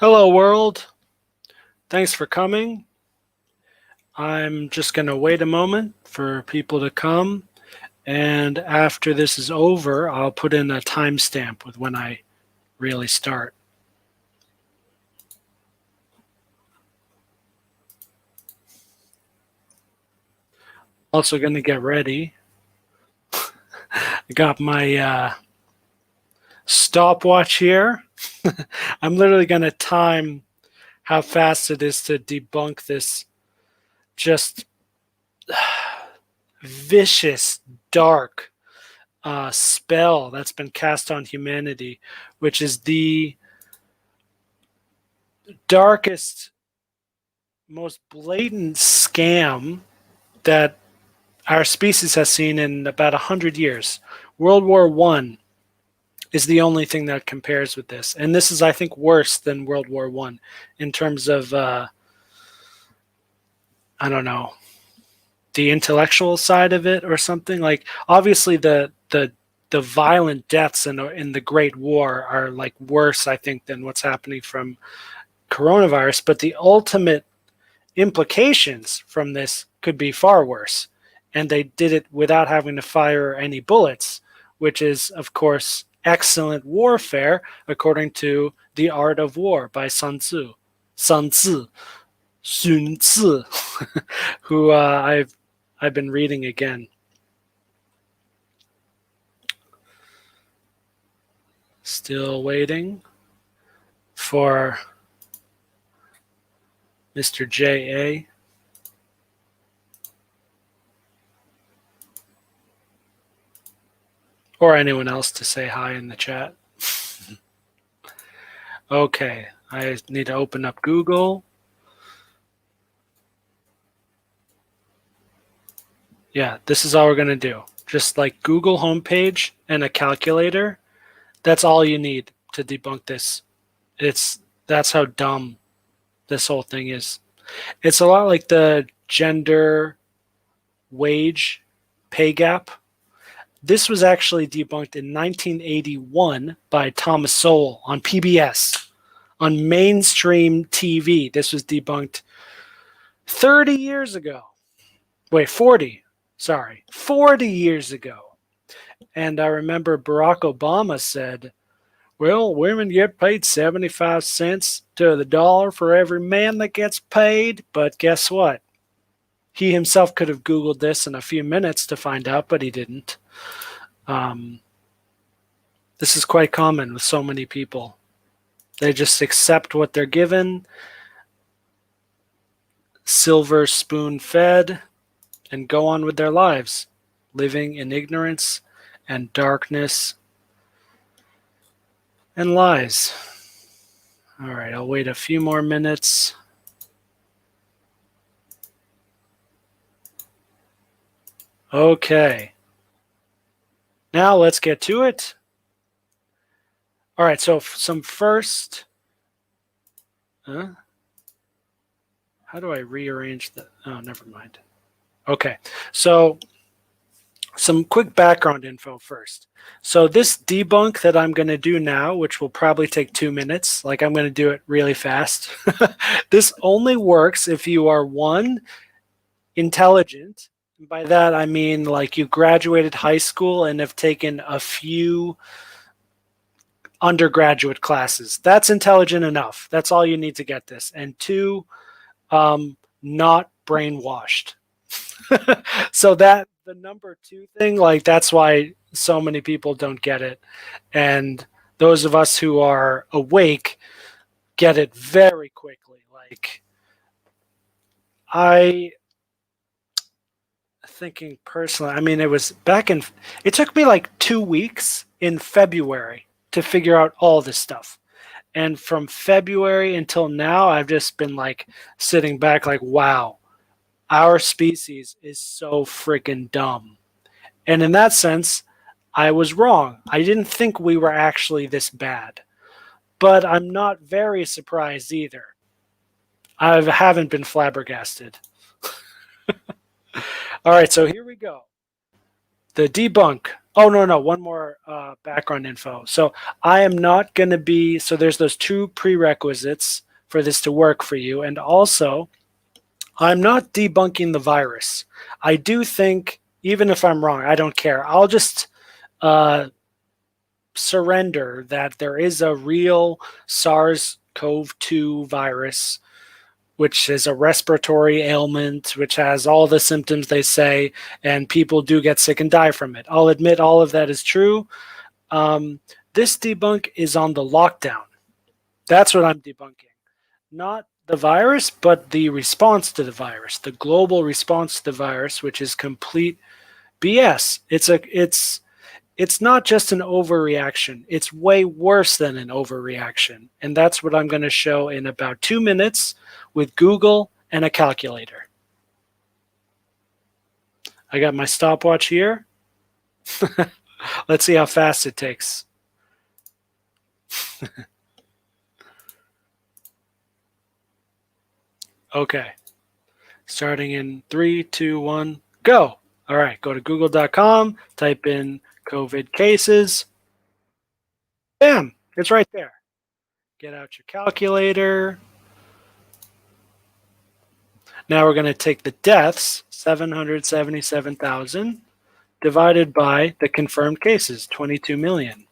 Hello world, thanks for coming. I'm just going to wait a moment for people to come, and after this is over, I'll put in a timestamp with when I really start. Also going to get ready. I got my stopwatch here. I'm literally going to time how fast it is to debunk this just vicious, dark spell that's been cast on humanity, which is the darkest, most blatant scam that our species has seen in about 100 years. World War I is the only thing that compares with this. And this is, I think, worse than World War I in terms of, I don't know, the intellectual side of it or something. Like, obviously, the violent deaths in the Great War are like worse, I think, than what's happening from coronavirus. But the ultimate implications from this could be far worse. And they did it without having to fire any bullets, which is, of course, excellent warfare, according to The Art of War by Sun Tzu, who I've been reading again. Still waiting for Mr. J.A. or anyone else to say hi in the chat. Okay, I need to open up Google. Yeah, this is all we're going to do. Just like Google homepage and a calculator. That's all you need to debunk this. That's how dumb this whole thing is. It's a lot like the gender wage pay gap. This was actually debunked in 1981 by Thomas Sowell on PBS, on mainstream TV. This was debunked 30 years ago. Wait, 40. Sorry, 40 years ago. And I remember Barack Obama said, well, women get paid 75 cents to the dollar for every man that gets paid. But guess what? He himself could have Googled this in a few minutes to find out, but he didn't. This is quite common with so many people. They just accept what they're given, silver spoon fed, and go on with their lives, living in ignorance and darkness and lies. All right, I'll wait a few more minutes. Okay. Now let's get to it. All right, so some first... How do I rearrange the... Oh, never mind. Okay, so some quick background info first. So this debunk that I'm going to do now, which will probably take 2 minutes, like I'm going to do it really fast. This only works if you are, one, intelligent. And by that, I mean like you graduated high school and have taken a few undergraduate classes. That's intelligent enough. That's all you need to get this. And two, not brainwashed. So that the number two thing, like that's why so many people don't get it. And those of us who are awake get it very quickly. Like thinking personally, I mean, it took me like 2 weeks in February to figure out all this stuff. And from February until now, I've just been like sitting back like, wow, our species is so freaking dumb. And in that sense, I was wrong. I didn't think we were actually this bad. But I'm not very surprised either. I haven't been flabbergasted. All right, so here we go. The debunk Oh, no. One more background info. So I am not going to be, so there's those two prerequisites for this to work for you. And also, I'm not debunking the virus. I do think, even if I'm wrong, I don't care. I'll just uh, surrender that there is a real SARS-CoV-2 virus, which is a respiratory ailment, which has all the symptoms they say, and people do get sick and die from it. I'll admit all of that is true. This debunk is on the lockdown. That's what I'm debunking. Not the virus, but the response to the virus, the global response to the virus, which is complete BS. It's not just an overreaction. It's way worse than an overreaction. And that's what I'm going to show in about 2 minutes with Google and a calculator. I got my stopwatch here. Let's see how fast it takes. Okay. Starting in 3, 2, 1, go. All right, go to google.com, type in COVID cases. Bam, it's right there. Get out your calculator. Now we're going to take the deaths, 777,000, divided by the confirmed cases, 22 million.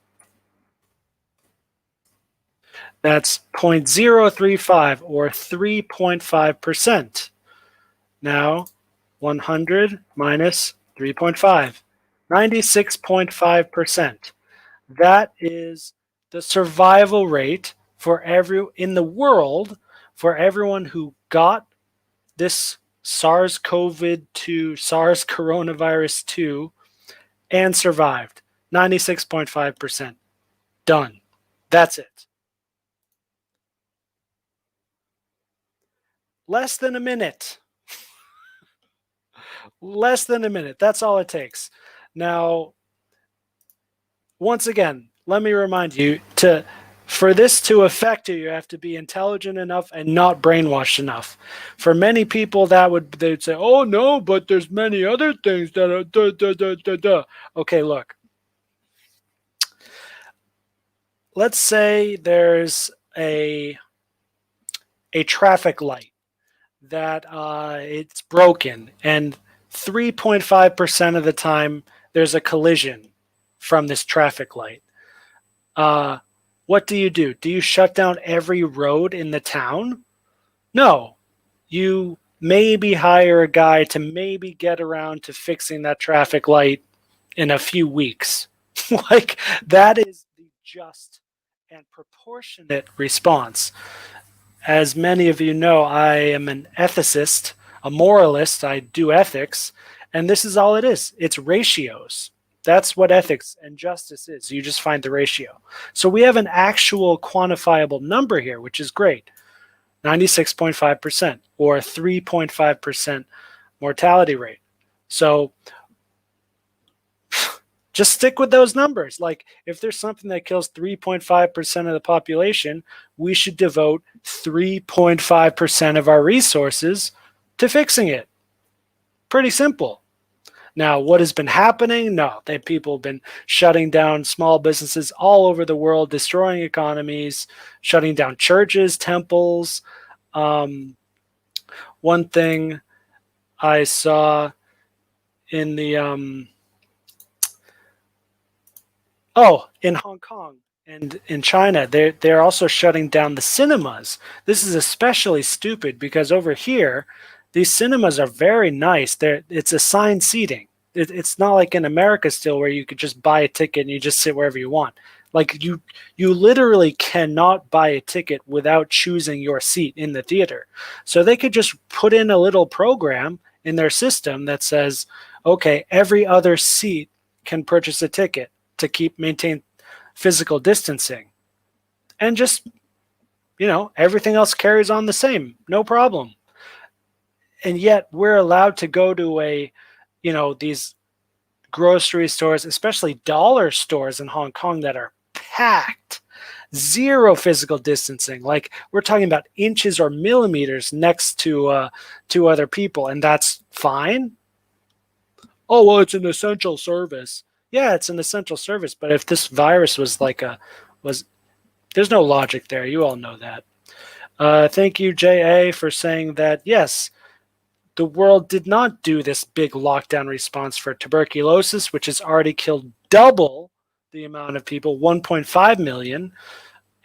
That's 0.035 or 3.5%. Now 100 minus 3.5, 96.5%. That is the survival rate for in the world for everyone who got this SARS-CoV-2, SARS coronavirus 2, and survived. 96.5%. Done. That's it. Less than a minute. Less than a minute. That's all it takes. Now, once again, let me remind you, for this to affect you, you have to be intelligent enough and not brainwashed enough. For many people, they'd say, "Oh no, but there's many other things that are da da da da da." Okay, look. Let's say there's a traffic light that it's broken, and 3.5% of the time there's a collision from this traffic light. What do? Do you shut down every road in the town? No. You maybe hire a guy to maybe get around to fixing that traffic light in a few weeks. Like, that is the just and proportionate response. As many of you know, I am an ethicist, a moralist. I do ethics, and this is all it is. It's ratios. That's what ethics and justice is. You just find the ratio. So we have an actual quantifiable number here, which is great. 96.5% or 3.5% mortality rate. So just stick with those numbers. Like, if there's something that kills 3.5% of the population, we should devote 3.5% of our resources to fixing it. Pretty simple. Now, what has been happening? No, people have been shutting down small businesses all over the world, destroying economies, shutting down churches, temples. One thing I saw in the in Hong Kong and in China, they're also shutting down the cinemas. This is especially stupid because over here, these cinemas are very nice. It's assigned seating. It's not like in America still where you could just buy a ticket and you just sit wherever you want. Like, you literally cannot buy a ticket without choosing your seat in the theater. So they could just put in a little program in their system that says, okay, every other seat can purchase a ticket to maintain physical distancing. And just, everything else carries on the same. No problem. And yet we're allowed to go to these grocery stores, especially dollar stores in Hong Kong, that are packed. Zero physical distancing. Like, we're talking about inches or millimeters next to other people, and that's fine. Oh, well, it's an essential service. Yeah, it's an essential service, but if this virus was was there's no logic there. You all know that. Thank you, JA, for saying that, yes, the world did not do this big lockdown response for tuberculosis, which has already killed double the amount of people, 1.5 million,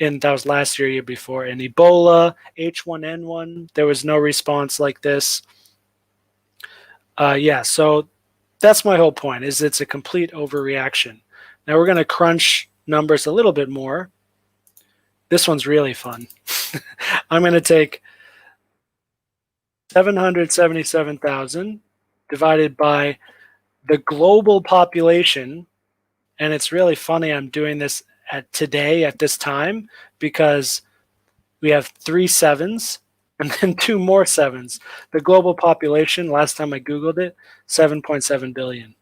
and that was last year before. In Ebola, H1N1, there was no response like this. Yeah, so that's my whole point, is it's a complete overreaction. Now we're going to crunch numbers a little bit more. This one's really fun. I'm going to take 777,000 divided by the global population, and it's really funny I'm doing this at this time, because we have 3 sevens and then 2 more sevens. The global population, last time I Googled it, 7.7 billion.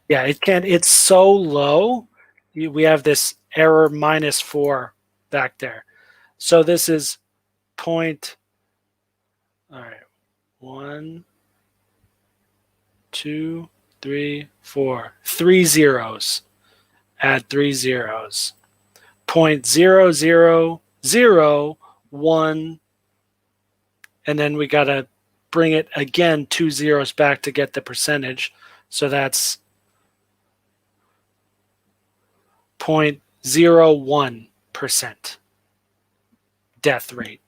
Yeah, it's so low. We have this error -4 back there. So this is point, all right, 1, 2, 3, 4, 3 zeros. Add 3 zeros. 0.0001, and then we got to bring it again 2 zeros back to get the percentage. So that's 0.01% death rate.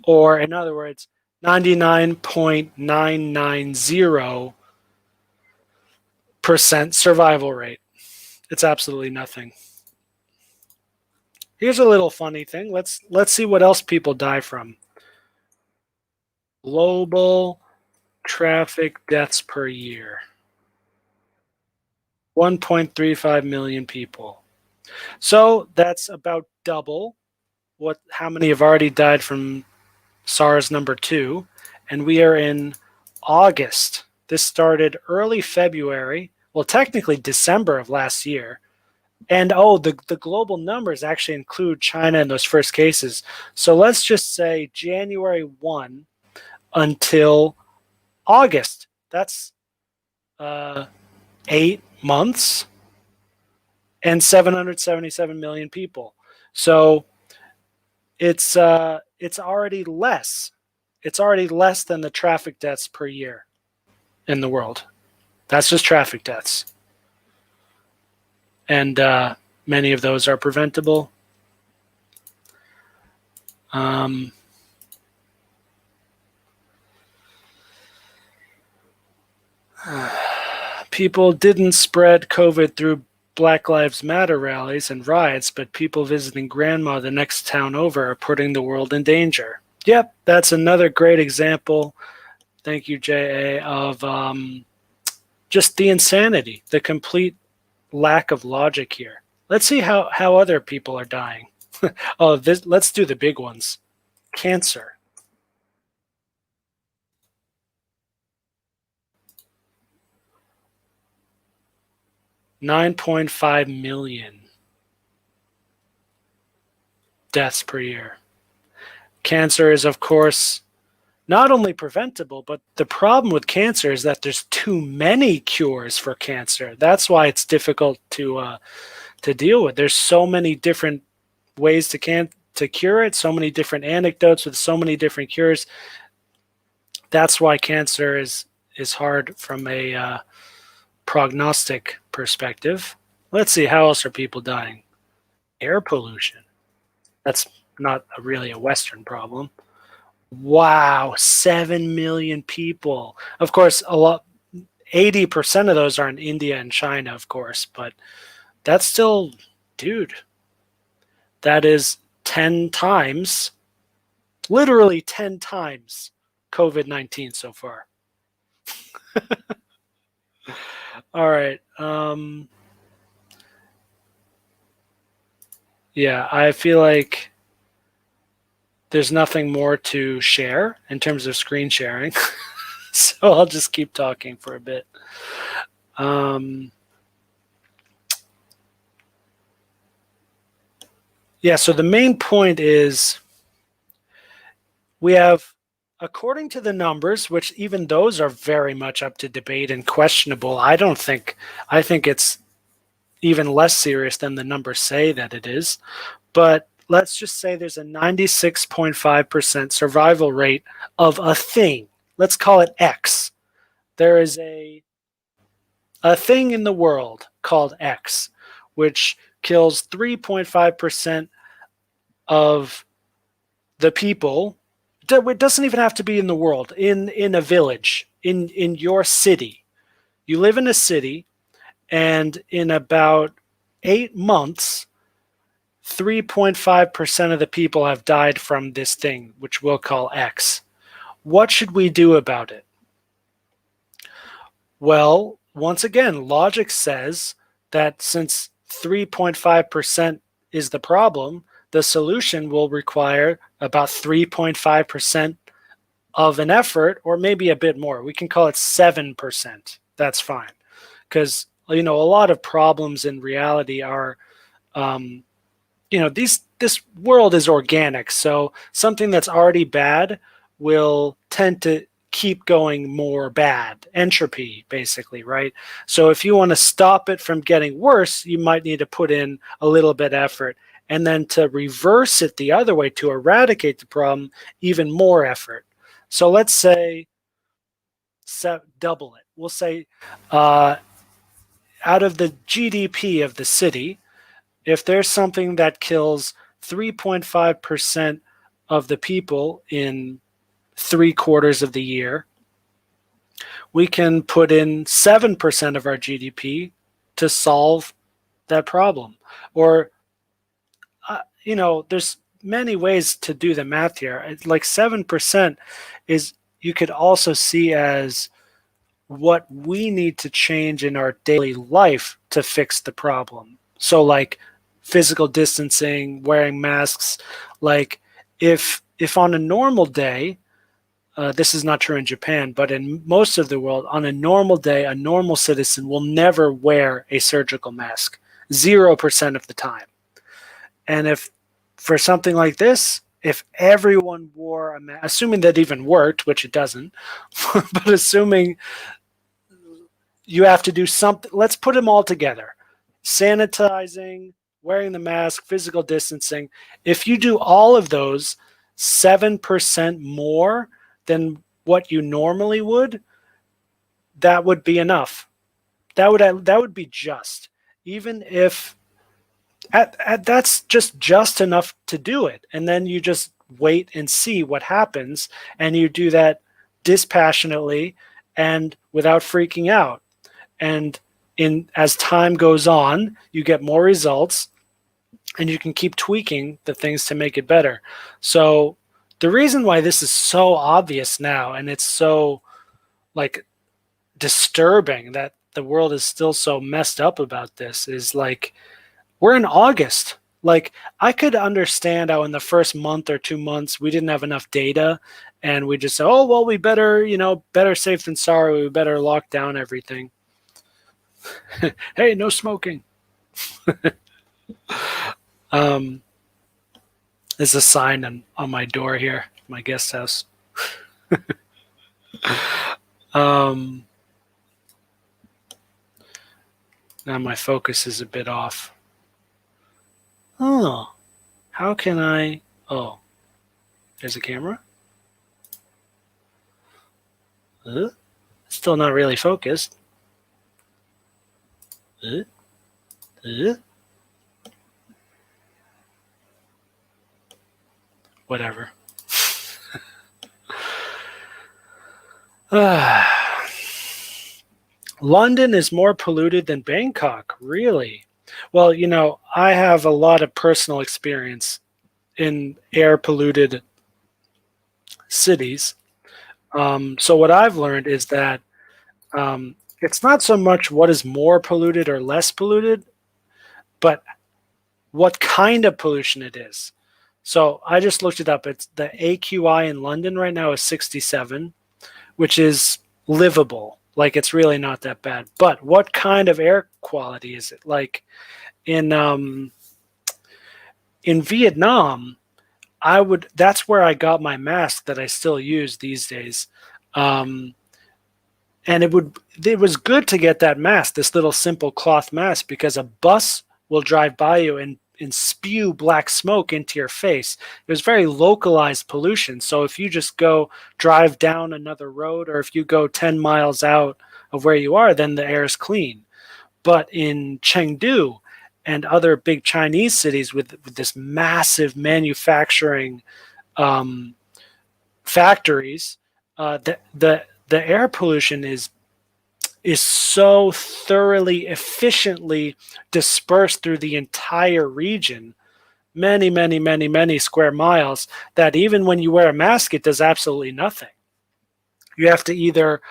Or in other words, 99.990% survival rate. It's absolutely nothing. Here's a little funny thing. Let's see what else people die from. Global traffic deaths per year. 1.35 million people. So that's about double how many have already died from SARS number 2, and we are in August. This started early February, well, technically December of last year. And the global numbers actually include China in those first cases. So let's just say January 1 until August. That's 8 months and 777 million people. So it's already less. It's already less than the traffic deaths per year in the world. That's just traffic deaths. And many of those are preventable. People didn't spread COVID through Black Lives Matter rallies and riots, but people visiting grandma the next town over are putting the world in danger. Yep, that's another great example, thank you, JA, of just the insanity, the complete lack of logic here. Let's see how other people are dying. Let's do the big ones. Cancer. 9.5 million deaths per year. Cancer is, of course, not only preventable, but the problem with cancer is that there's too many cures for cancer. That's why it's difficult to deal with. There's so many different ways to cure it, so many different anecdotes with so many different cures. That's why cancer is hard from a prognostic perspective. Let's see, how else are people dying? Air pollution. That's not really a Western problem. Wow, 7 million people. Of course, 80% of those are in India and China, of course, but that's still, dude, that is 10 times, literally 10 times COVID-19 so far. All right. Yeah, I feel like there's nothing more to share in terms of screen sharing. So I'll just keep talking for a bit. Yeah, so the main point is we have according to the numbers, which even those are very much up to debate and questionable, I think it's even less serious than the numbers say that it is. But let's just say there's a 96.5% survival rate of a thing. Let's call it X. There is a thing in the world called X, which kills 3.5% of the people. It doesn't even have to be in the world, in a village, in your city. You live in a city, and in about 8 months, 3.5% of the people have died from this thing, which we'll call X. What should we do about it? Well, once again, logic says that since 3.5% is the problem, the solution will require about 3.5% of an effort, or maybe a bit more. We can call it 7%. That's fine. Because, a lot of problems in reality are, this world is organic. So something that's already bad will tend to keep going more bad. Entropy, basically, right? So if you want to stop it from getting worse, you might need to put in a little bit of effort. And then to reverse it the other way, to eradicate the problem, even more effort. So let's say double it. We'll say out of the GDP of the city, if there's something that kills 3.5% of the people in 3/4 of the year, we can put in 7% of our GDP to solve that problem. Or, there's many ways to do the math here. It's like 7% is, you could also see as what we need to change in our daily life to fix the problem. So like physical distancing, wearing masks. Like if on a normal day, this is not true in Japan, but in most of the world, on a normal day, a normal citizen will never wear a surgical mask, 0% of the time. And if for something like this, if everyone wore a mask, assuming that even worked, which it doesn't, but assuming you have to do something, let's put them all together. Sanitizing, wearing the mask, physical distancing. If you do all of those 7% more than what you normally would, that would be enough. That would be just. Even if that's just enough to do it. And then you just wait and see what happens, and you do that dispassionately and without freaking out. And as time goes on, you get more results, and you can keep tweaking the things to make it better. So the reason why this is so obvious now, and it's so like disturbing that the world is still so messed up about this, is like, we're in August. Like, I could understand how in the first month or 2 months we didn't have enough data, and we just say, oh well, we better, better safe than sorry, we better lock down everything. Hey, no smoking. There's a sign on my door here, my guest house. Now my focus is a bit off. Oh, how can I? Oh, there's a camera. Still not really focused. Whatever. London is more polluted than Bangkok. Really? Well, I have a lot of personal experience in air polluted cities. So what I've learned is that it's not so much what is more polluted or less polluted, but what kind of pollution it is. So I just looked it up. It's the AQI in London right now is 67, which is livable. Like, it's really not that bad. But what kind of air quality is it? Like in Vietnam, that's where I got my mask that I still use these days. And it was good to get that mask, this little simple cloth mask, because a bus will drive by you and spew black smoke into your face. It was very localized pollution. So if you just go drive down another road, or if you go 10 miles out of where you are, then the air is clean. But in Chengdu and other big Chinese cities with this massive manufacturing factories, the air pollution is so thoroughly, efficiently dispersed through the entire region, many, many, many, many square miles, that even when you wear a mask, it does absolutely nothing. You have to either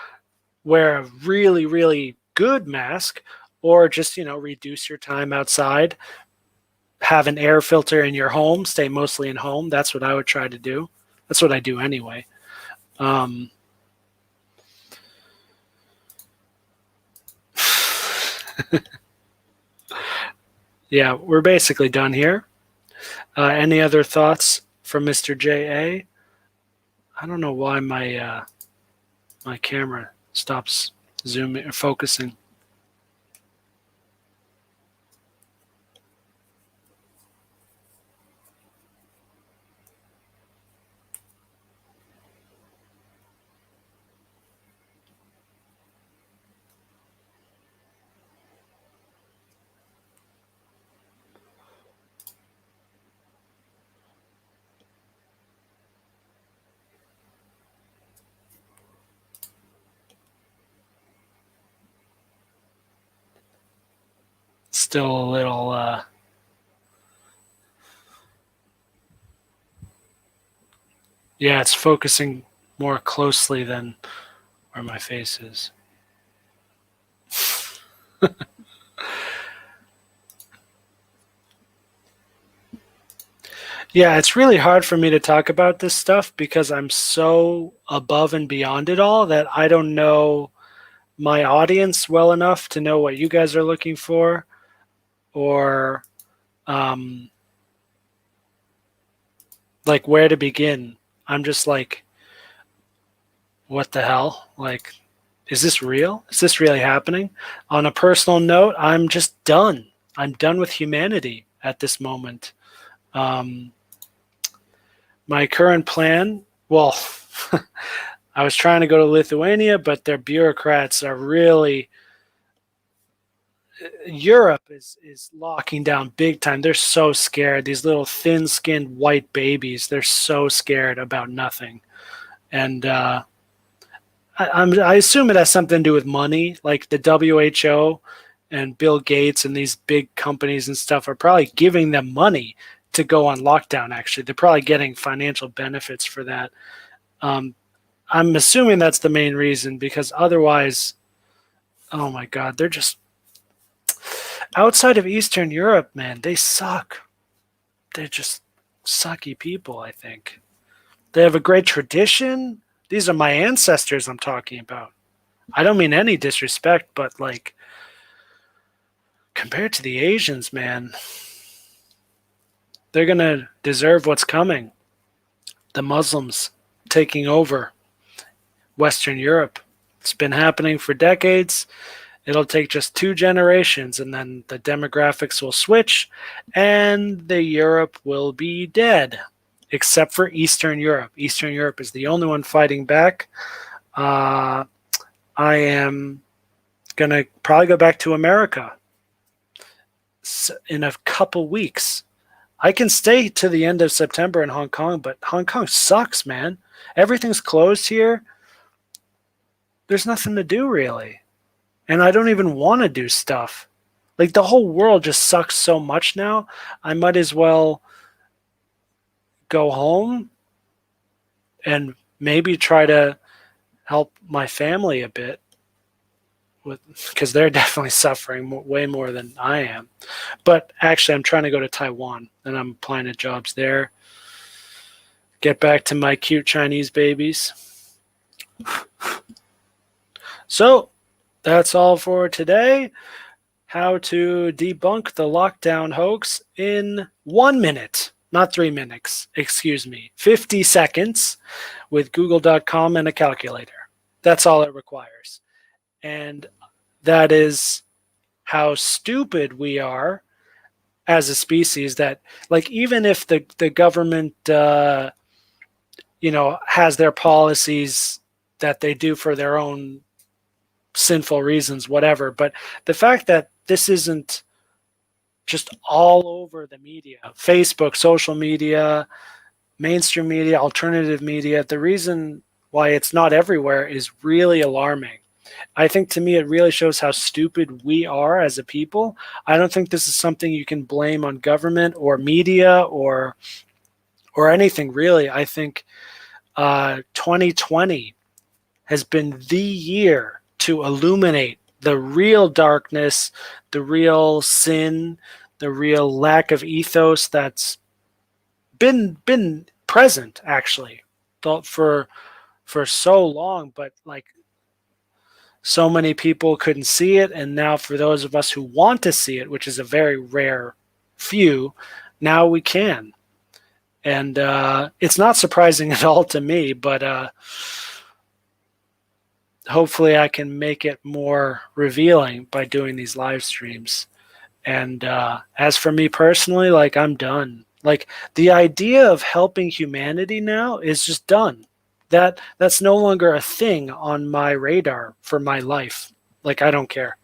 wear a really, really good mask, or just, reduce your time outside, have an air filter in your home, stay mostly in home. That's what I would try to do. That's what I do anyway. Yeah, we're basically done here. Any other thoughts from Mr. J.A.? I don't know why my my camera stops zooming or focusing. Still a little yeah, it's focusing more closely than where my face is. Yeah, it's really hard for me to talk about this stuff because I'm so above and beyond it all that I don't know my audience well enough to know what you guys are looking for, or um, like where to begin. I'm just like, what the hell? Like, is this real? Is this really happening? On a personal note, I'm just done. I'm done with humanity at this moment. Um, my current plan, well, I was trying to go to Lithuania, but their bureaucrats are really, Europe is locking down big time. They're so scared. These little thin-skinned white babies, they're so scared about nothing. And I assume it has something to do with money, like the WHO and Bill Gates and these big companies and stuff are probably giving them money to go on lockdown. Actually, they're probably getting financial benefits for that. I'm assuming that's the main reason, because otherwise, oh my God, they're just outside of Eastern Europe, man. They suck. They're just sucky people, I think. They have a great tradition. These are my ancestors I'm talking about. I don't mean any disrespect, but like, compared to the Asians, man, they're going to deserve what's coming. The Muslims taking over Western Europe. It's been happening for decades. It'll take just 2 generations, and then the demographics will switch, and the Europe will be dead, except for Eastern Europe. Eastern Europe is the only one fighting back. I am going to probably go back to America in a couple weeks. I can stay to the end of September in Hong Kong, but Hong Kong sucks, man. Everything's closed here. There's nothing to do, really. And I don't even want to do stuff. Like, the whole world just sucks so much now. I might as well go home and maybe try to help my family a bit, because they're definitely suffering way more than I am. But actually, I'm trying to go to Taiwan, and I'm applying to jobs there. Get back to my cute Chinese babies. So that's all for today. How to debunk the lockdown hoax in 1 minute. not 3 minutes, excuse me, 50 seconds with google.com and a calculator. That's all it requires. And that is how stupid we are as a species, that like even if the government has their policies that they do for their own sinful reasons, whatever, but the fact that this isn't just all over the media, Facebook, social media, mainstream media, alternative media, the reason why it's not everywhere is really alarming. I think to me it really shows how stupid we are as a people. I don't think this is something you can blame on government or media or anything really. I think 2020 has been the year to illuminate the real darkness, the real sin, the real lack of ethos that's been present actually for so long, but like so many people couldn't see it, and now for those of us who want to see it, which is a very rare few, now we can. And it's not surprising at all to me, but hopefully I can make it more revealing by doing these live streams. And as for me personally, like I'm done. Like the idea of helping humanity now is just done. That's no longer a thing on my radar for my life. Like I don't care.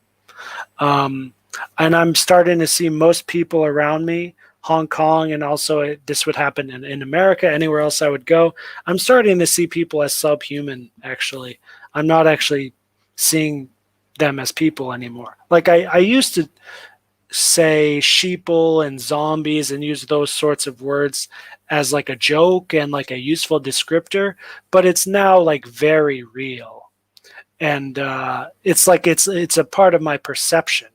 And I'm starting to see most people around me, Hong Kong, and also this would happen in America, anywhere else I would go. I'm starting to see people as subhuman, actually. I'm not actually seeing them as people anymore. Like I used to say sheeple and zombies and use those sorts of words as like a joke and like a useful descriptor, but it's now like very real. And it's like it's a part of my perception.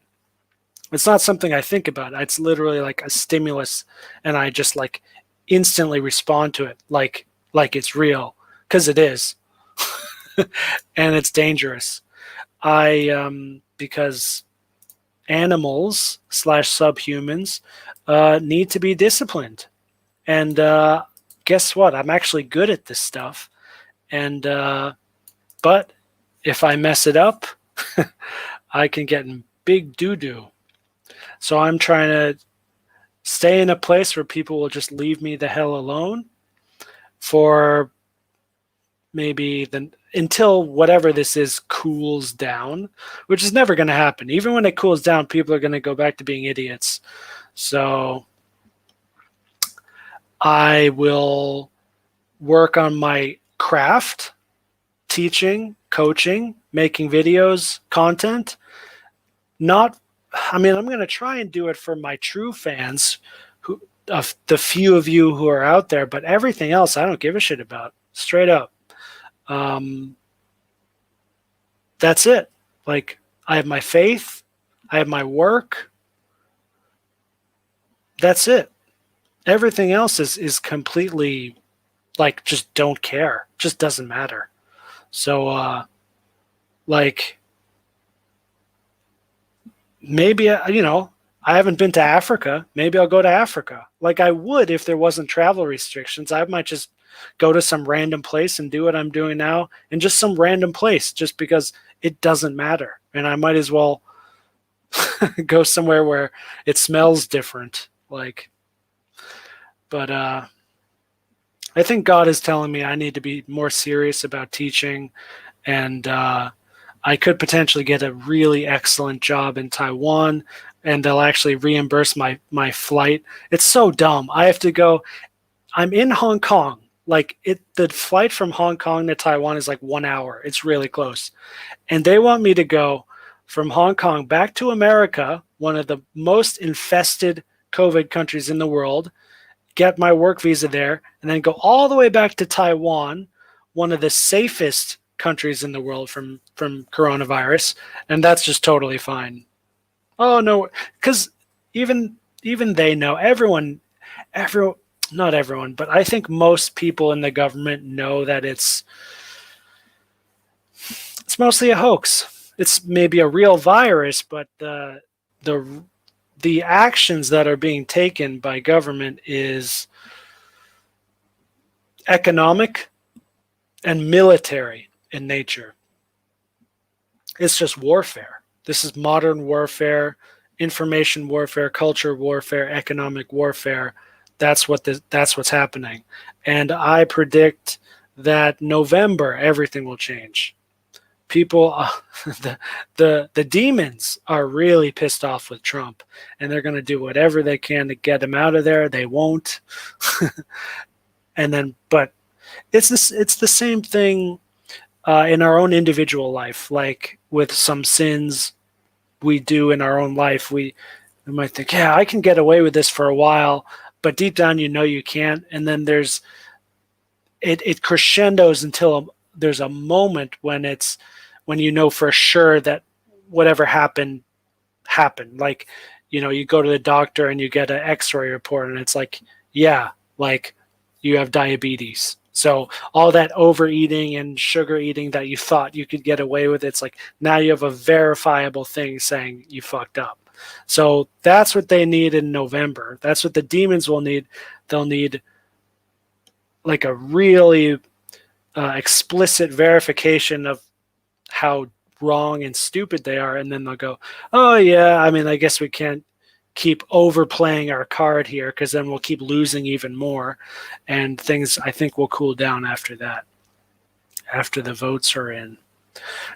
It's not something I think about. It's literally like a stimulus, and I just like instantly respond to it like it's real, because it is. And it's dangerous. Because animals / subhumans need to be disciplined. And guess what? I'm actually good at this stuff. And but if I mess it up, I can get in big doo-doo. So I'm trying to stay in a place where people will just leave me the hell alone for maybe until whatever this is cools down, which is never going to happen. Even when it cools down, people are going to go back to being idiots. So I will work on my craft, teaching, coaching, making videos, content. I'm going to try and do it for my true fans, the few of you who are out there, but everything else I don't give a shit about, straight up. That's it. Like, I have my faith, I have my work. That's it. Everything else is completely like, just don't care. Just doesn't matter. So, like, maybe, I haven't been to Africa. Maybe I'll go to Africa. Like I would if there wasn't travel restrictions. I might just go to some random place and do what I'm doing now in just some random place, just because it doesn't matter. And I might as well go somewhere where it smells different. But I think God is telling me I need to be more serious about teaching, and I could potentially get a really excellent job in Taiwan, and they'll actually reimburse my flight. It's so dumb. I have to go. I'm in Hong Kong. The flight from Hong Kong to Taiwan is like 1 hour. It's really close. And they want me to go from Hong Kong back to America, one of the most infested COVID countries in the world, get my work visa there, and then go all the way back to Taiwan, one of the safest countries in the world from coronavirus. And that's just totally fine. Oh, no, because even they know, not everyone, but I think most people in the government know that it's mostly a hoax. It's maybe a real virus, but the the actions that are being taken by government is economic and military in nature. It's just warfare. This is modern warfare, information warfare, culture warfare, economic warfare. That's what's happening. And I predict that November everything will change. People, the demons are really pissed off with Trump, and they're going to do whatever they can to get him out of there. They won't. And then, but it's the same thing in our own individual life. Like with some sins we do in our own life, we might think, yeah, I can get away with this for a while, but deep down you know you can't. And then it crescendos until there's a moment when you know for sure that whatever happened. Like, you go to the doctor and you get an X-ray report and it's like, yeah, like you have diabetes. So all that overeating and sugar eating that you thought you could get away with, it's like now you have a verifiable thing saying you fucked up. So that's what they need in November. That's what the demons will need. They'll need like a really explicit verification of how wrong and stupid they are, and then they'll go, oh yeah, I mean, I guess we can't keep overplaying our card here because then we'll keep losing even more, and things I think will cool down after that, after the votes are in.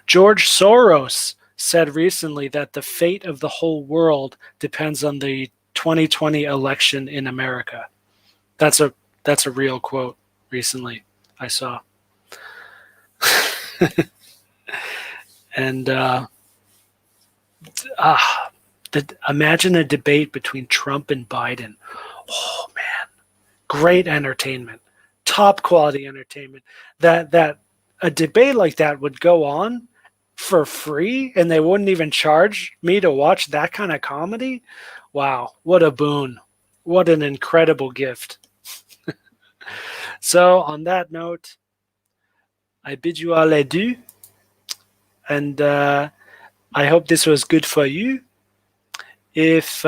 George Soros said recently that the fate of the whole world depends on the 2020 election in America. That's a real quote recently I saw. And imagine a debate between Trump and Biden. Oh man, great entertainment, top quality entertainment. That a debate like that would go on for free, and they wouldn't even charge me to watch that kind of comedy. Wow, what a boon! What an incredible gift. So on that note, I bid you all adieu, and I hope this was good for you. If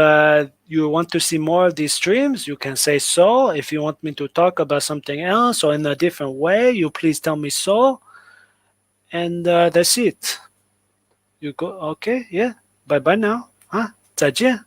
you want to see more of these streams, you can say so. If you want me to talk about something else or in a different way, you please tell me so. And that's it. You go, okay, yeah. Bye-bye now. 再见。